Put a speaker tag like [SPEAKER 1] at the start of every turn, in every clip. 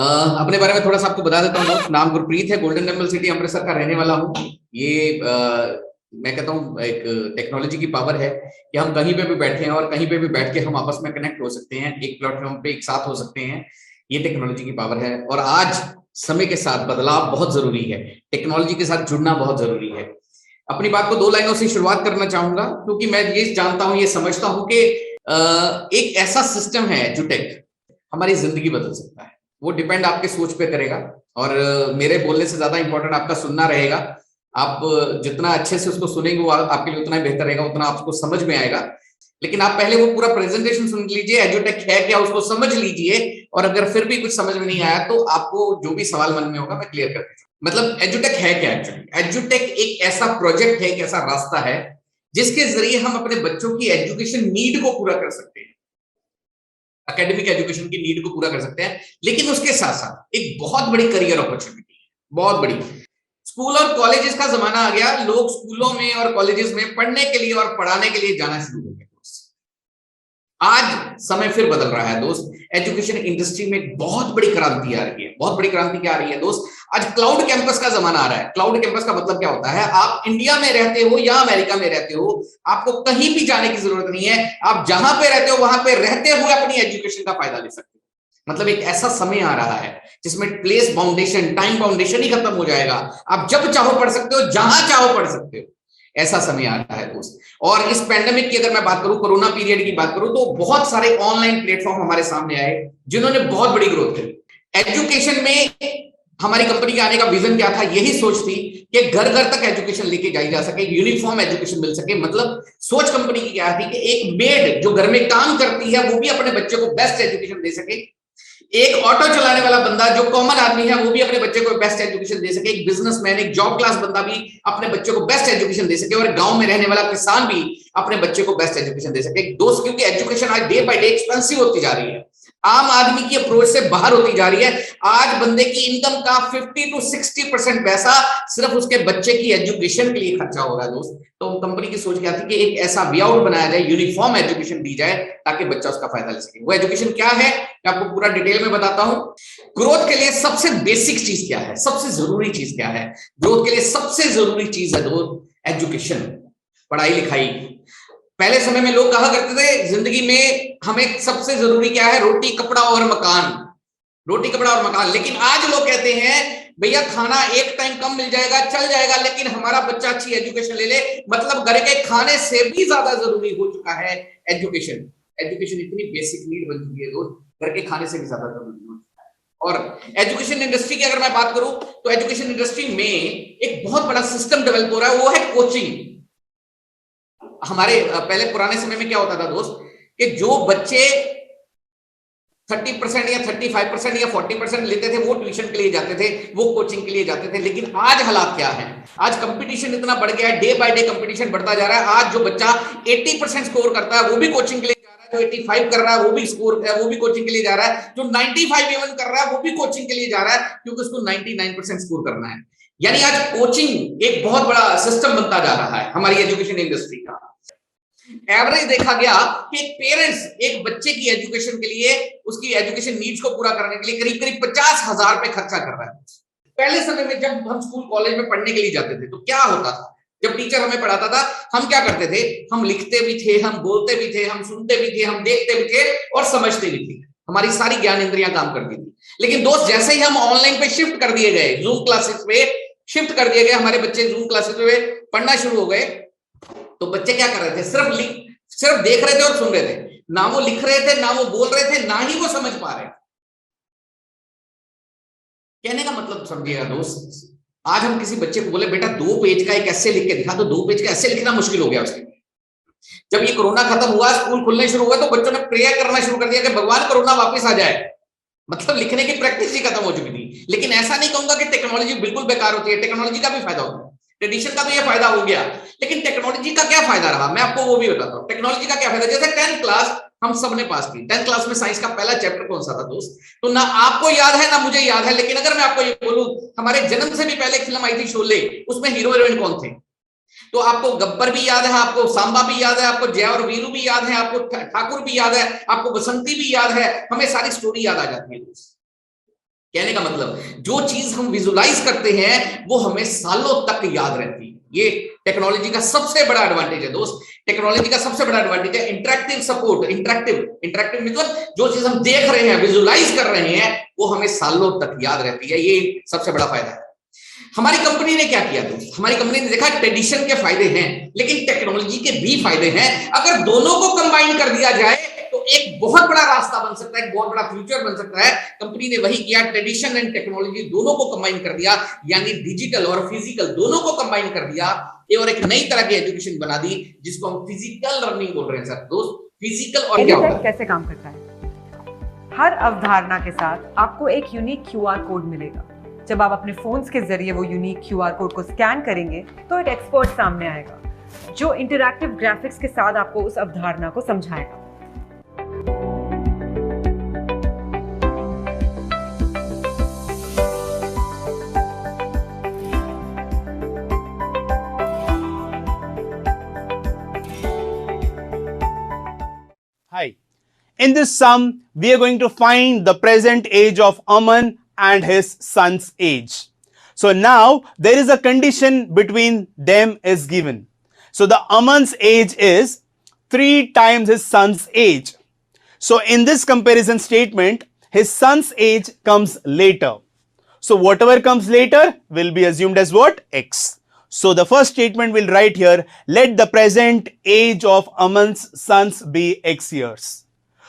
[SPEAKER 1] अपने बारे में थोड़ा सा आपको बता देता हूँ दोस्त। नाम गुरप्रीत है, गोल्डन टेम्पल सिटी अमृतसर का रहने वाला हूँ। ये मैं कहता हूँ एक टेक्नोलॉजी की पावर है कि हम कहीं पे भी बैठे हैं और कहीं पे भी बैठ के हम आपस में कनेक्ट हो सकते हैं, एक प्लेटफॉर्म पे एक साथ हो सकते हैं। ये टेक्नोलॉजी की पावर है और आज समय के साथ बदलाव बहुत जरूरी है, टेक्नोलॉजी के साथ जुड़ना बहुत जरूरी है। अपनी बात को दो लाइनों से शुरुआत करना चाहूंगा, क्योंकि मैं ये जानता हूं, ये समझता हूं कि एक ऐसा सिस्टम है एजुटेक, हमारी जिंदगी बदल सकता है। वो डिपेंड आपके सोच पे करेगा और मेरे बोलने से ज्यादा इंपॉर्टेंट आपका सुनना रहेगा। आप जितना अच्छे से उसको सुनेंगे वो आपके लिए उतना ही बेहतर रहेगा, उतना आपको समझ में आएगा। लेकिन आप पहले वो पूरा प्रेजेंटेशन सुन लीजिए, एजुटेक है क्या उसको समझ लीजिए, और अगर फिर भी कुछ समझ में नहीं आया तो आपको जो भी सवाल मन में होगा मैं क्लियर कर दूंगा। मतलब एजुटेक है क्या? एक्चुअली एजुटेक एक ऐसा प्रोजेक्ट है, एक ऐसा रास्ता है जिसके जरिए हम अपने बच्चों की एजुकेशन नीड को पूरा कर सकते हैं, एकेडमिक एजुकेशन की नीड को पूरा कर सकते हैं। लेकिन उसके साथ साथ एक बहुत बड़ी करियर अपॉर्चुनिटी है, बहुत बड़ी। स्कूल और कॉलेजेस का जमाना आ गया, लोग स्कूलों में और कॉलेजेस में पढ़ने के लिए और पढ़ाने के लिए जाना शुरू हो गए। आज समय फिर बदल रहा है दोस्त, एजुकेशन इंडस्ट्री में बहुत बड़ी क्रांति आ रही है। बहुत बड़ी क्रांति क्या आ रही है दोस्त? आज क्लाउड कैंपस का जमाना आ रहा है। क्लाउड कैंपस का मतलब क्या होता है? आप इंडिया में रहते हो या अमेरिका में रहते हो, आपको कहीं भी जाने की जरूरत नहीं है। आप जहां पे रहते हो वहां पे रहते हुए अपनी एजुकेशन का फायदा ले सकते हो। मतलब एक ऐसा समय आ रहा है जिसमें प्लेस बाउंडेशन, टाइम बाउंडेशन ही खत्म हो जाएगा। आप जब चाहो पढ़ सकते हो, जहां चाहो पढ़ सकते हो। ऐसा समय आ रहा है दोस्त। और इस पेंडेमिक की अगर मैं बात करूं, कोरोना पीरियड की बात करूं, तो बहुत सारे ऑनलाइन प्लेटफॉर्म हमारे सामने आए जिन्होंने बहुत बड़ी ग्रोथ करी एजुकेशन में। हमारी कंपनी के आने का विजन क्या था? यही सोच थी कि घर घर तक एजुकेशन लेके जाई जा सके, यूनिफॉर्म एजुकेशन मिल सके। मतलब सोच कंपनी की क्या थी कि एक मेड जो घर में काम करती है वो भी अपने बच्चे को बेस्ट एजुकेशन दे सके, एक ऑटो चलाने वाला बंदा जो कॉमन आदमी है वो भी अपने बच्चे को बेस्ट एजुकेशन दे सके, एक बिजनेसमैन, एक जॉब क्लास बंदा भी अपने बच्चे को बेस्ट एजुकेशन दे सके, और गांव में रहने वाला किसान भी अपने बच्चे को बेस्ट एजुकेशन दे सके दोस्त। क्योंकि एजुकेशन आज डे बाय डे एक्सपेंसिव होती जा रही है, आम आदमी की अप्रोच से बाहर होती जा रही है। आज बंदे की इनकम का 50 to 60% पैसा सिर्फ उसके बच्चे की एजुकेशन के लिए खर्चा हो रहा है दोस्त। तो कंपनी की सोच क्या थी कि एक ऐसा वे आउट बनाया जाए, यूनिफॉर्म एजुकेशन दी जाए ताकि बच्चा उसका फायदा ले सके। वो एजुकेशन क्या है मैं आपको पूरा डिटेल में बताता हूं। ग्रोथ के लिए सबसे बेसिक चीज क्या है, सबसे जरूरी चीज क्या है? ग्रोथ के लिए सबसे जरूरी चीज है दोस्त एजुकेशन, पढ़ाई लिखाई। पहले समय में लोग कहा करते थे जिंदगी में हमें सबसे जरूरी क्या है? रोटी कपड़ा और मकान, रोटी कपड़ा और मकान। लेकिन आज लोग कहते हैं भैया खाना एक टाइम कम मिल जाएगा चल जाएगा, लेकिन हमारा बच्चा अच्छी एजुकेशन ले ले। मतलब घर के खाने से भी ज्यादा जरूरी हो चुका है एजुकेशन। एजुकेशन इतनी बेसिक नीड बन चुकी है दोस्त, घर के खाने से भी ज्यादा जरूरी हो चुका है। और एजुकेशन इंडस्ट्री की अगर मैं बात करूं तो एजुकेशन इंडस्ट्री में एक बहुत बड़ा सिस्टम डेवलप हो रहा है, वो है कोचिंग। हमारे पहले पुराने समय में क्या होता था दोस्त कि जो बच्चे 30% या 35% या 40% लेते थे वो ट्यूशन के लिए जाते थे, वो कोचिंग के लिए जाते थे। लेकिन आज हालात क्या है? आज कंपटीशन इतना बढ़ गया है, डे बाय डे कंपटीशन बढ़ता जा रहा है। आज जो बच्चा 80% स्कोर करता है वो भी कोचिंग के लिए जा रहा है, जो 85 कर रहा है वो भी स्कोर है वो भी कोचिंग के लिए जा रहा है, जो 95 इवन कर रहा है वो भी कोचिंग के लिए जा रहा है, क्योंकि उसको 99% स्कोर करना है। यानी आज कोचिंग एक बहुत बड़ा सिस्टम बनता जा रहा है हमारी एजुकेशन इंडस्ट्री का। एवरेज देखा गया कि एक पेरेंट्स एक बच्चे की एजुकेशन के लिए, उसकी एजुकेशन नीड्स को पूरा करने के लिए करीब करीब 50,000 रुपए खर्चा कर रहा है। पहले समय में जब हम स्कूल कॉलेज में पढ़ने के लिए जाते थे तो क्या होता था? जब टीचर हमें पढ़ाता था हम क्या करते थे? हम लिखते भी थे, हम बोलते भी थे, हम सुनते भी थे, हम देखते भी थे और समझते भी थे। हमारी सारी ज्ञान इंद्रियां काम करती थी। लेकिन दोस्त जैसे ही हम ऑनलाइन पे शिफ्ट कर दिए गए, जूम क्लासेस पे शिफ्ट कर दिए गए, हमारे बच्चे जूम क्लासेस में पढ़ना शुरू हो गए, तो बच्चे क्या कर रहे थे? सिर्फ देख रहे थे और सुन रहे थे, ना वो लिख रहे थे, ना वो बोल रहे थे, ना ही वो समझ पा रहे थे। कहने का मतलब समझिएगा दोस्त, आज हम किसी बच्चे को बोले बेटा 2 पेज का एक ऐसे लिख के दिखा, तो 2 पेज का ऐसे लिखना मुश्किल हो गया उसके लिए। जब ये कोरोना खत्म हुआ, स्कूल खुलने शुरू हुए, तो बच्चों ने प्रेयर करना शुरू कर दिया कि भगवान कोरोना वापस आ जाए। मतलब लिखने की प्रैक्टिस ही खत्म हो चुकी थी। लेकिन ऐसा नहीं कहूंगा कि टेक्नोलॉजी बिल्कुल बेकार होती है, टेक्नोलॉजी का भी फायदा होता है, ट्रेडिशन का तो ये फायदा हो गया। लेकिन टेक्नोलॉजी का क्या फायदा रहा मैं आपको वो भी बताता हूँ। टेक्नोलॉजी का क्या फायदा? जैसे 10th क्लास हम सबने पास की, 10th क्लास में साइंस का पहला चैप्टर कौन सा था दोस्त? तो ना आपको याद है ना मुझे याद है, लेकिन अगर मैं आपको ये बोलूं हमारे जन्म से भी पहले फिल्म आई थी शोले, उसमें हीरो हीरोइन कौन थे? तो आपको गब्बर भी याद है, आपको सांबा भी याद है, आपको जय और वीरू भी याद है, आपको ठाकुर भी याद है, आपको बसंती भी याद है, हमें सारी स्टोरी याद आ जाती है। कहने का मतलब जो चीज हम विजुलाइज करते हैं वो हमें सालों तक याद रहती है। ये टेक्नोलॉजी का सबसे बड़ा एडवांटेज है दोस्त। टेक्नोलॉजी का सबसे बड़ा एडवांटेज है इंटरेक्टिव सपोर्ट। इंटरेक्टिव मतलब जो चीज हम देख रहे हैं, विजुलाइज कर रहे हैं, वो हमें सालों तक याद रहती है। ये सबसे बड़ा फायदा है। हमारी कंपनी ने क्या किया दोस्त, हमारी कंपनी ने देखा ट्रेडिशन के फायदे हैं लेकिन टेक्नोलॉजी के भी फायदे हैं। अगर दोनों को कंबाइन कर दिया जाए तो एक बहुत बड़ा रास्ता बन सकता है, एक बहुत बड़ा फ्यूचर बन सकता है। कंपनी ने वही किया, ट्रेडिशन एंड टेक्नोलॉजी दोनों को कंबाइन कर दिया, यानी डिजिटल और फिजिकल दोनों को कंबाइन कर दिया और एक नई तरह की एजुकेशन बना दी जिसको हम फिजिकल लर्निंग बोल रहे हैं सर। दोस्त फिजिकल और क्या होता है,
[SPEAKER 2] कैसे काम करता है? हर अवधारणा के साथ आपको एक यूनिक क्यूआर कोड मिलेगा। जब आप अपने फोन्स के जरिए वो यूनिक क्यूआर कोड को स्कैन करेंगे तो एक एक्सपर्ट सामने आएगा जो इंटरैक्टिव ग्राफिक्स के साथ आपको उस अवधारणा को समझाएगा।
[SPEAKER 3] Hi. In this sum, we are going to find the present age of Aman and his son's age. So now there is a condition between them is given. So the Aman's age is 3 times his son's age. So in this comparison statement, his son's age comes later. So whatever comes later will be assumed as what? X. So the first statement will write here, let the present age of Aman's sons be X years.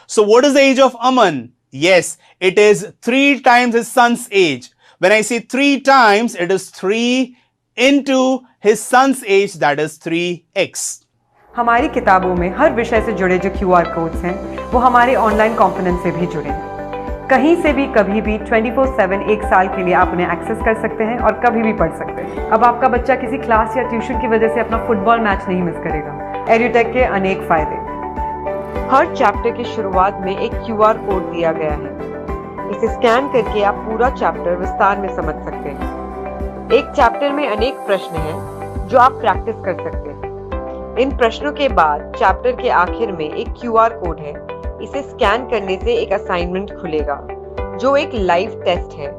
[SPEAKER 3] So what is the age of Aman? Yes, it is 3 times his son's age. When I say 3 times, it is 3 into his son's age, that is 3x.
[SPEAKER 2] हमारी किताबों में हर विषय से जुड़े जो QR codes हैं वो हमारे ऑनलाइन कंपोनेंट से भी जुड़े हैं। कहीं से भी कभी भी 24/7 एक साल के लिए आप उन्हें एक्सेस कर सकते हैं और कभी भी पढ़ सकते हैं। अब आपका बच्चा किसी क्लास या ट्यूशन की वजह से अपना फुटबॉल मैच नहीं मिस करेगा। एड्यूटेक के अनेक फायदे। हर चैप्टर की शुरुआत में एक क्यूआर कोड दिया गया है। इसे स्कैन करके आप पूरा चैप्टर विस्तार में समझ सकते हैं। एक चैप्टर में अनेक प्रश्न हैं जो आप प्रैक्टिस कर सकते हैं। इन प्रश्नों के बाद चैप्टर के आखिर में एक क्यूआर कोड है। इसे स्कैन करने से एक असाइनमेंट खुलेगा जो एक लाइव टेस्ट है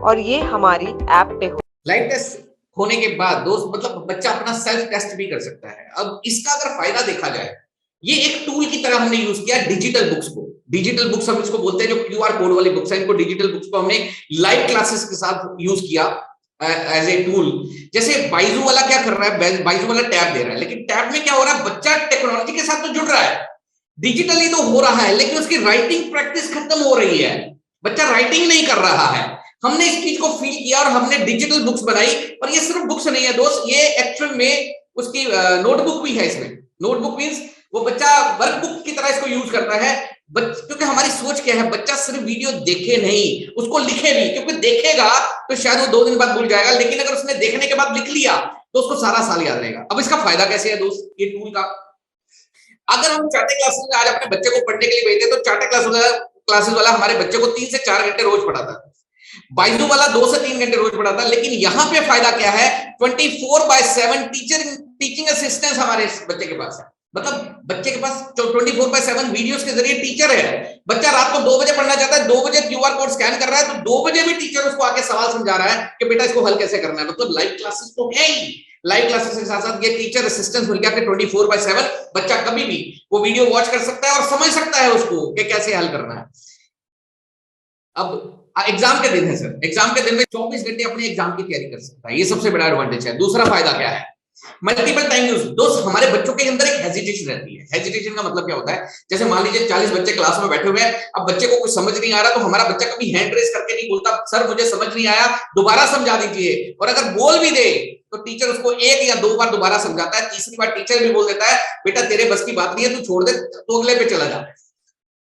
[SPEAKER 2] और ये हमारी ऐप पे हो।
[SPEAKER 1] लाइव टेस्ट होने के बाद दोस्त मतलब बच्चा अपना सेल्फ टेस्ट भी कर सकता है। अब इसका अगर फायदा देखा जाए, ये एक टूल की तरह हमने यूज किया डिजिटल बुक्स को। डिजिटल बुक्स हम इसको बोलते हैं, जो क्यूआर कोड वाली बुक्स हैं, इनको डिजिटल बुक्स को हमने लाइव क्लासेस के साथ यूज किया एज ए टूल। जैसे बाइजू वाला क्या कर रहा है, बाइजू वाला टैब दे रहा है, लेकिन टैब में क्या हो रहा है, बच्चा टेक्नोलॉजी के साथ तो जुड़ रहा है, डिजिटली तो हो रहा है, लेकिन उसकी राइटिंग प्रैक्टिस खत्म हो रही है, बच्चा राइटिंग नहीं कर रहा है। हमने इस चीज को फील किया और हमने डिजिटल बुक्स बनाई। और ये सिर्फ बुक्स नहीं है दोस्त, ये एक्चुअल में उसकी नोटबुक भी है। इसमें नोटबुक मींस वो बच्चा वर्कबुक की तरह इसको यूज करता है। क्योंकि हमारी सोच क्या है, बच्चा सिर्फ वीडियो देखे नहीं, उसको लिखे भी, क्योंकि देखेगा तो शायद वो 2 दिन बाद भूल जाएगा, लेकिन अगर उसने देखने के बाद लिख लिया तो उसको सारा साल याद रहेगा। अब इसका फायदा कैसे है दोस्त, ये टूल का, अगर हम चार्टे क्लासेस में आज अपने बच्चे को पढ़ने के लिए भेजते तो चार्टे क्लासेस वाला हमारे बच्चे को 3 से 4 घंटे रोज पढ़ाता, बाइजू वाला 2 से 3 घंटे रोज पढ़ाता। लेकिन यहाँ पे फायदा क्या है, 24/7 टीचिंग असिस्टेंस हमारे बच्चे के पास है। मतलब बच्चे के पास 24/7 वीडियोस के जरिए टीचर है। बच्चा रात को 2 बजे पढ़ना चाहता है, 2 बजे क्यूआर कोड स्कैन कर रहा है, तो 2 बजे भी टीचर उसको आके सवाल समझा रहा है कि बेटा इसको हल कैसे करना है। मतलब लाइव क्लासेस तो है ही, लाइव क्लासेस के साथ साथ ये टीचर असिस्टेंस मिल गया कि 24/7 बच्चा कभी भी वो वीडियो वॉच कर सकता है और समझ सकता है उसको कि कैसे हल करना है। अब एग्जाम के दिन है सर, एग्जाम के दिन में 24 घंटे अपने एग्जाम की तैयारी कर सकता है, ये सबसे बड़ा एडवांटेज है। दूसरा फायदा क्या है, मल्टीपल टाइम यूज। दोस्त हमारे बच्चों के अंदर एक हेजिटेशन रहती है। हेजिटेशन का मतलब क्या होता है, जैसे मान लीजिए 40 बच्चे क्लास में बैठे हुए हैं, अब बच्चे को कुछ समझ नहीं आ रहा तो हमारा बच्चा कभी हैंड रेस करके नहीं बोलता सर मुझे समझ नहीं आया, दोबारा समझा दीजिए। और अगर बोल भी दे तो टीचर उसको 1 या 2 बार दोबारा समझाता है, तीसरी बार टीचर भी बोल देता है बेटा तेरे बस की बात नहीं है, तू छोड़ दे, तो अगले पे चला जाता है।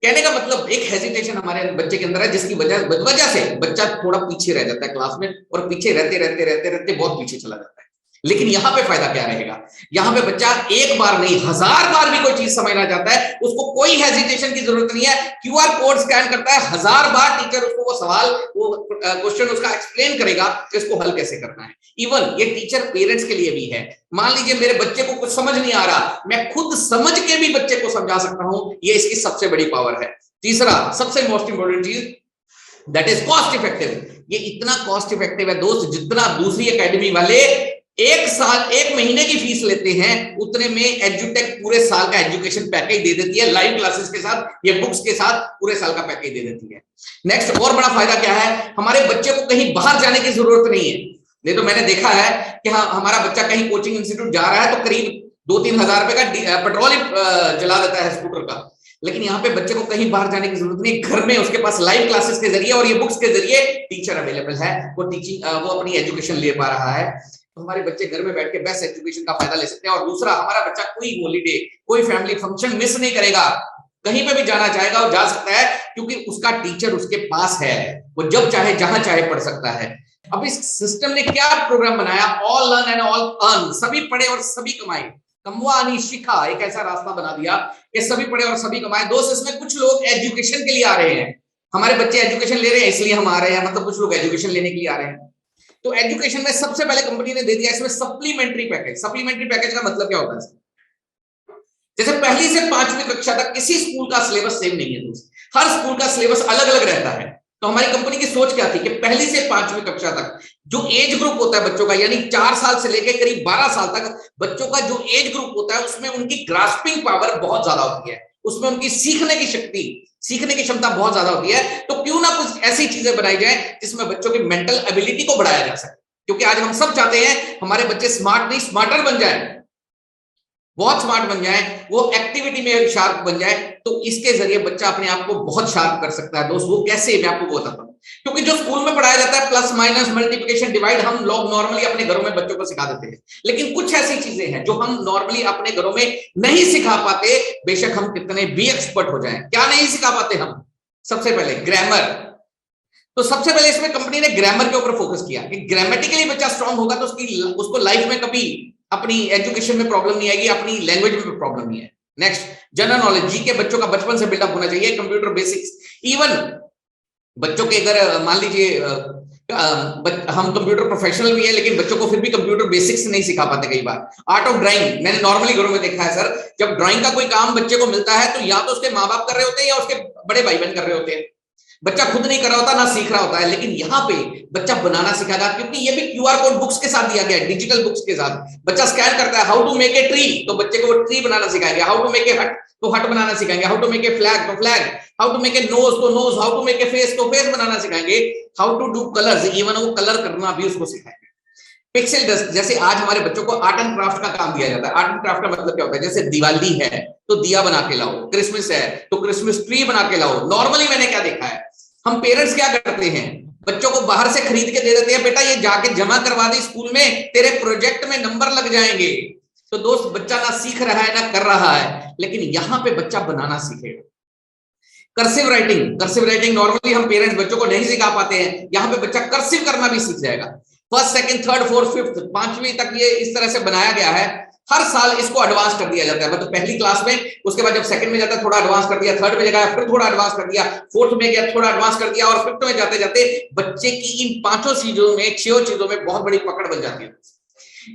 [SPEAKER 1] कहने का मतलब एक हेजिटेशन हमारे बच्चे के अंदर है, जिसकी वजह से बच्चा थोड़ा पीछे रह जाता है क्लास में, और पीछे रहते रहते रहते रहते बहुत पीछे चला जाता है। लेकिन यहाँ पे फायदा क्या रहेगा, यहाँ पे बच्चा 1 बार नहीं 1000 बार भी कोई चीज समझना चाहता है, उसको कोई हेजिटेशन की जरूरत नहीं है। क्यूआर कोड स्कैन करता है, 1000 बार टीचर उसको वो सवाल वो क्वेश्चन उसका एक्सप्लेन करेगा कि इसको हल कैसे करना है। इवन ये टीचर पेरेंट्स के लिए भी है। मान लीजिए मेरे बच्चे को कुछ समझ नहीं आ रहा, मैं खुद समझ के भी बच्चे को समझा सकता हूं, ये इसकी सबसे बड़ी पावर है। तीसरा सबसे मोस्ट इंपोर्टेंट चीज दैट इज कॉस्ट इफेक्टिव। ये इतना कॉस्ट इफेक्टिव है दोस्त, जितना दूसरी एकेडमी वाले एक महीने की फीस लेते हैं उतने में एजुटेक पूरे साल का एजुकेशन पैकेज दे देती है, लाइव क्लासेस के साथ, ये बुक्स के साथ पूरे साल का पैकेज दे देती है। नेक्स्ट और बड़ा फायदा क्या है, हमारे बच्चे को कहीं बाहर जाने की जरूरत नहीं है। नहीं तो मैंने देखा है कि हाँ, हमारा बच्चा कहीं कोचिंग इंस्टीट्यूट जा रहा है तो करीब 2-3 हजार रुपए का पेट्रोल जला देता है स्कूटर का, लेकिन यहाँ पे बच्चे को कहीं बाहर जाने की जरूरत नहीं, घर में उसके पास लाइव क्लासेस के जरिए और ये बुक्स के जरिए टीचर अवेलेबल है, वो अपनी एजुकेशन ले पा रहा है। तो हमारे बच्चे घर में बैठ के बेस्ट एजुकेशन का फायदा ले सकते हैं। और दूसरा, हमारा बच्चा कोई हॉलीडे, कोई फैमिली फंक्शन मिस नहीं करेगा, कहीं पे भी जाना चाहेगा वो जा सकता है, क्योंकि उसका टीचर उसके पास है, वो जब चाहे जहां चाहे पढ़ सकता है। अब इस सिस्टम ने क्या प्रोग्राम बनाया, all learn and all earn, सभी पढ़े और सभी कमाए, कमवा नहीं शिखा, एक ऐसा रास्ता बना दिया कि सभी पढ़े और सभी कमाए। दोस्त, इसमें कुछ लोग एजुकेशन के लिए आ रहे हैं, हमारे बच्चे एजुकेशन ले रहे हैं इसलिए हम आ रहे हैं, मतलब कुछ लोग एजुकेशन लेने के लिए आ रहे हैं। तो एजुकेशन में सबसे पहले कंपनी ने दे दिया इसमें सप्लीमेंट्री पैकेज। सप्लीमेंट्री पैकेज का मतलब क्या होता है, जैसे पहली से 5वीं कक्षा तक किसी स्कूल का सिलेबस सेम नहीं है दोस्त, हर स्कूल का सिलेबस अलग अलग रहता है। तो हमारी कंपनी की सोच क्या थी कि पहली से 5वीं कक्षा तक जो एज ग्रुप होता है बच्चों का, यानी 4 साल से लेकर करीब 12 साल तक बच्चों का जो एज ग्रुप होता है, उसमें उनकी ग्रास्पिंग पावर बहुत ज्यादा होती है, उसमें उनकी सीखने की शक्ति, सीखने की क्षमता बहुत ज्यादा होती है। तो क्यों ना कुछ ऐसी चीजें बनाई जाए जिसमें बच्चों की मेंटल एबिलिटी को बढ़ाया जा सके, क्योंकि आज हम सब चाहते हैं हमारे बच्चे स्मार्ट नहीं स्मार्टर बन जाए, बहुत स्मार्ट बन जाए, वो एक्टिविटी में शार्प बन जाए। तो इसके जरिए बच्चा अपने आप को बहुत शार्प कर सकता है दोस्त। वो कैसे, मैं आपको बताता हूं। क्योंकि जो स्कूल में पढ़ाया जाता है प्लस माइनस मल्टीप्लिकेशन डिवाइड, हम लोग नॉर्मली अपने घरों में बच्चों को सिखा देते हैं, लेकिन कुछ ऐसी चीजें हैं जो हम नॉर्मली अपने घरों में नहीं सिखा पाते, बेशक हम कितने भी एक्सपर्ट हो जाएं। क्या नहीं सिखा पाते हम? सबसे पहले ग्रामर। तो सबसे पहले इसमें कंपनी ने ग्रामर के ऊपर फोकस किया कि ग्रामेटिकली बच्चा स्ट्रांग होगा तो उसको लाइफ में कभी अपनी एजुकेशन में प्रॉब्लम नहीं आएगी, अपनी लैंग्वेज में प्रॉब्लम नहीं है। नेक्स्ट, जनरल नॉलेज, जीके बच्चों का बचपन से बिल्डअप होना चाहिए, कंप्यूटर बेसिक्स। इवन बच्चों के अगर मान लीजिए हम कंप्यूटर प्रोफेशनल भी है, लेकिन बच्चों को फिर भी कंप्यूटर बेसिक्स नहीं सिखा पाते कई बार। आर्ट ऑफ ड्राइंग, मैंने नॉर्मली घरों में देखा है सर, जब ड्राइंग का कोई काम बच्चे को मिलता है तो या तो उसके माँ बाप कर रहे होते हैं या उसके बड़े भाई बहन कर रहे होते हैं, बच्चा खुद नहीं कर रहा होता, ना सीख रहा होता है। लेकिन यहाँ पे बच्चा बनाना सीखेगा, क्योंकि ये भी क्यूआर कोड बुक्स के साथ दिया गया है, डिजिटल बुक्स के साथ। बच्चा स्कैन करता है, how to make a tree, तो बच्चे को वो ट्री बनाना सिखाएंगे। हाउ टू मेक ए हट, तो हट बनाना सिखाएंगे। How to make a flag, तो flag. How to make a nose, तो nose. How to make a face, तो फेस बनाना सिखाएंगे। How to do colours, even वो कलर करना भी उसको सिखाएंगे। पिक्सल डस्ट, जैसे आज हमारे बच्चों को आर्ट एंड क्राफ्ट का काम दिया जाता है। आर्ट एंड क्राफ्ट का मतलब क्या होता है, जैसे दिवाली है तो दिया बना के लाओ, क्रिसमस है तो क्रिसमस ट्री बना के लाओ। नॉर्मली मैंने क्या देखा है, हम पेरेंट्स क्या करते हैं, बच्चों को बाहर से खरीद के दे देते हैं, बेटा ये जाके जमा करवा दे स्कूल में, तेरे प्रोजेक्ट में नंबर लग जाएंगे। तो दोस्त, बच्चा ना सीख रहा है ना कर रहा है, लेकिन यहां पे बच्चा बनाना सीखेगा। Cursive writing, cursive writing normally हम पेरेंट्स बच्चों को नहीं सिखा पाते हैं, यहां पे बच्चा कर्सिव करना भी सीख जाएगा। First, second, third, fourth, fifth, 5वीं तक ये इस तरह से बनाया गया है। हर साल इसको एडवांस कर दिया जाता है, मतलब पहली क्लास में, उसके बाद जब सेकंड में जाता है थोड़ा एडवांस कर दिया, थर्ड में जगह फिर थोड़ा एडवांस कर दिया, फोर्थ में गया थोड़ा एडवांस कर दिया, और फिफ्थ में जाते जाते बच्चे की इन 5 चीजों में, 6 चीजों में बहुत बड़ी पकड़ बन जाती है।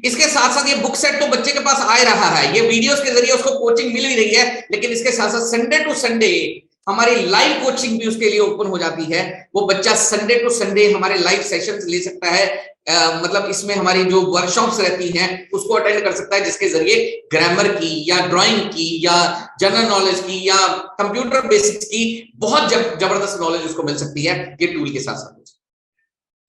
[SPEAKER 1] इसके साथ साथ ये बुक सेट तो बच्चे के पास आ रहा है, ये वीडियोस के जरिए उसको कोचिंग मिल भी रही है, लेकिन इसके साथ साथ संडे टू संडे हमारी लाइव कोचिंग भी उसके लिए ओपन हो जाती है। वो बच्चा संडे टू संडे हमारे लाइव सेशंस ले सकता है, मतलब इसमें हमारी जो वर्कशॉप्स रहती हैं उसको अटेंड कर सकता है, जिसके जरिए ग्रामर की या ड्राइंग की या जनरल नॉलेज की या कंप्यूटर बेसिक्स की बहुत जबरदस्त नॉलेज उसको मिल सकती है ये टूल के साथ साथ।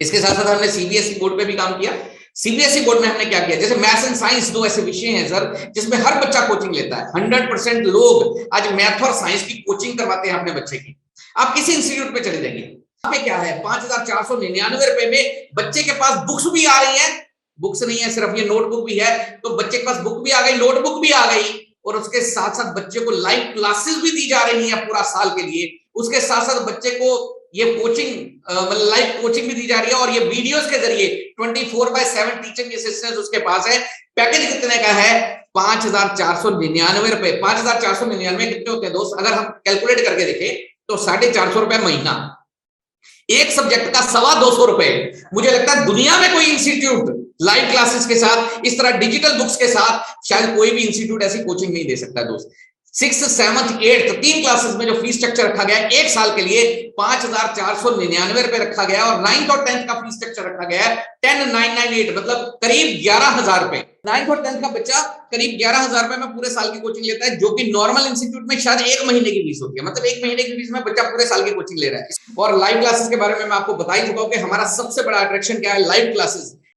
[SPEAKER 1] इसके साथ साथ हमने सीबीएसई बोर्ड पे भी काम किया। सीबीएसई बोर्ड में हमने क्या किया, जैसे मैथ्स एंड साइंस 2 ऐसे विषय हैं सर जिसमें हर बच्चा कोचिंग लेता है। 100% लोग आज मैथ और साइंस की कोचिंग करवाते हैं अपने बच्चे की। आप किसी इंस्टीट्यूट पे चले जाइए, यहाँ पे क्या है, 5,499 रुपए में बच्चे के पास बुक्स भी आ रही है, बुक्स नहीं है सिर्फ, ये नोटबुक भी है, तो बच्चे के पास बुक भी आ गई, नोटबुक भी आ गई, और उसके साथ साथ बच्चे को लाइव क्लासेस भी दी जा रही है पूरा साल के लिए। उसके साथ साथ बच्चे को ये कोचिंग, मतलब लाइव कोचिंग भी दी जा रही है, और ये वीडियोस के जरिए 24/7 टीचिंग असिस्टेंट उसके पास है। पैकेज कितने का है, 5,499 रुपए। 5,499 कितने होते हैं दोस्त, अगर हम कैलकुलेट करके देखें तो 450 रुपए महीना, एक सब्जेक्ट का 225 रुपए। मुझे लगता है दुनिया में कोई इंस्टीट्यूट लाइव क्लासेस के साथ, इस तरह डिजिटल बुक्स के साथ, शायद कोई भी इंस्टीट्यूट ऐसी कोचिंग नहीं दे सकता दोस्त। सिक्स, सेवंथ, एट्थ, 3 क्लासेस में जो फीस स्ट्रक्चर रखा गया है एक साल के लिए 5,499 रुपए रखा गया है, और 9th और 10th का फीस स्ट्रक्चर रखा गया है 10,998, मतलब करीब 11,000 रुपए। 9th और 10th का बच्चा करीब 11,000 रुपए में पूरे साल की कोचिंग लेता है, जो कि नॉर्मल इंस्टीट्यूट में शायद 1 महीने की फीस होती है। मतलब 1 महीने की फीस में बच्चा पूरे साल की कोचिंग ले रहा है। और लाइव क्लासेस के बारे में मैं आपको बता ही चुका हूं कि हमारा सबसे बड़ा अट्रैक्शन क्या है, लाइव क्लासेस।